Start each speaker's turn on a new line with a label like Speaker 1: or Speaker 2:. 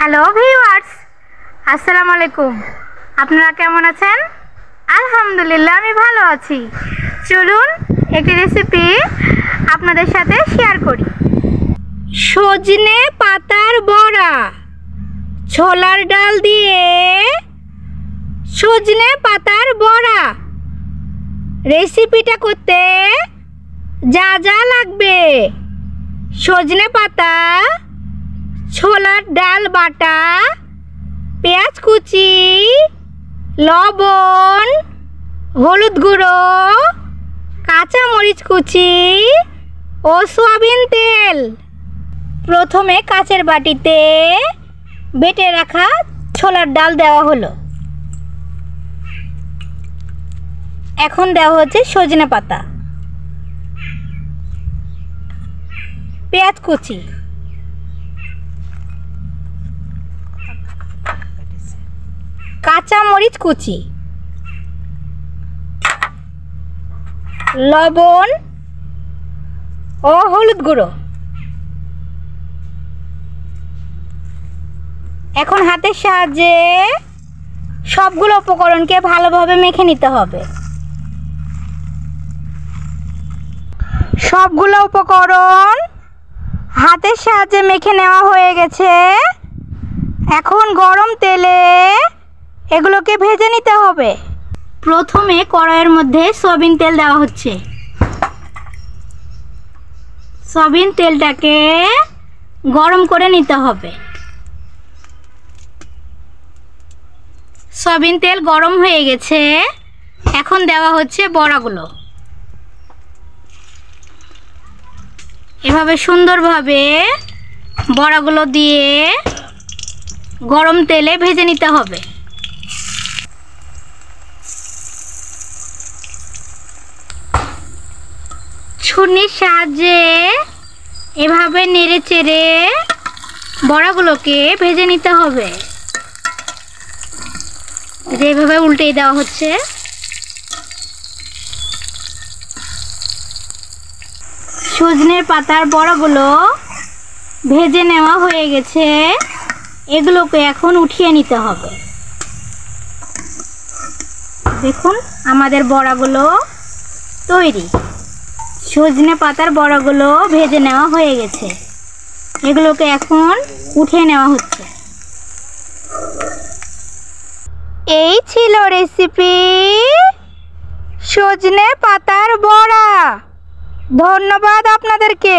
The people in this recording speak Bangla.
Speaker 1: হ্যালো ভিউয়ার্স, আসসালামু আলাইকুম। আপনারা কেমন আছেন? আলহামদুলিল্লাহ, আমি ভালো আছি। চলুন একটি রেসিপি আপনাদের সাথে শেয়ার করি। সজনে পাতার বড়া, ছোলার ডাল দিয়ে সজনে পাতার বড়া। রেসিপিটা করতে যা যা লাগবে: সজনে পাতা, ছোলার ডাল বাটা, পেঁয়াজ কুচি, লবণ, হলুদ গুঁড়ো, কাঁচা মরিচ কুচি ও সয়াবিন তেল। প্রথমে কাচের বাটিতে বেটে রাখা ছোলার ডাল দেওয়া হলো। এখন দেওয়া হচ্ছে সজনে পাতা, পেঁয়াজ কুচি, কাঁচা মরিচ কুচি, লবণ ও হলুদ গুঁড়ো। এখন হাতের সাহায্যে সবগুলো উপকরণকে ভালোভাবে মেখে নিতে হবে। সবগুলো উপকরণ হাতের সাহায্যে মেখে নেওয়া হয়ে গেছে। এখন গরম তেলে এগুলোকে ভেজে নিতে হবে। প্রথমে কড়াইয়ের মধ্যে সয়াবিন তেল দেওয়া হচ্ছে। সয়াবিন তেলটাকে গরম করে নিতে হবে। সয়াবিন তেল গরম হয়ে গেছে। এখন দেওয়া হচ্ছে বড়াগুলো। এভাবে সুন্দরভাবে বড়াগুলো দিয়ে গরম তেলে ভেজে নিতে হবে। ছুরির সাহায্যে এভাবে নেড়ে চেড়ে বড়াগুলোকে ভেজে নিতে হবে। যেভাবে উল্টে দেওয়া হচ্ছে। সজনের পাতার বড়াগুলো ভেজে নেওয়া হয়ে গেছে। এগুলোকে এখন উঠিয়ে নিতে হবে। দেখুন, আমাদের বড়াগুলো তৈরি। সজনে পাতার বড়াগুলো ভেজে নেওয়া হয়ে গেছে। এগুলোকে এখন উঠিয়ে নেওয়া হচ্ছে। এই ছিল রেসিপি সজনে পাতার বড়া। ধন্যবাদ আপনাদেরকে।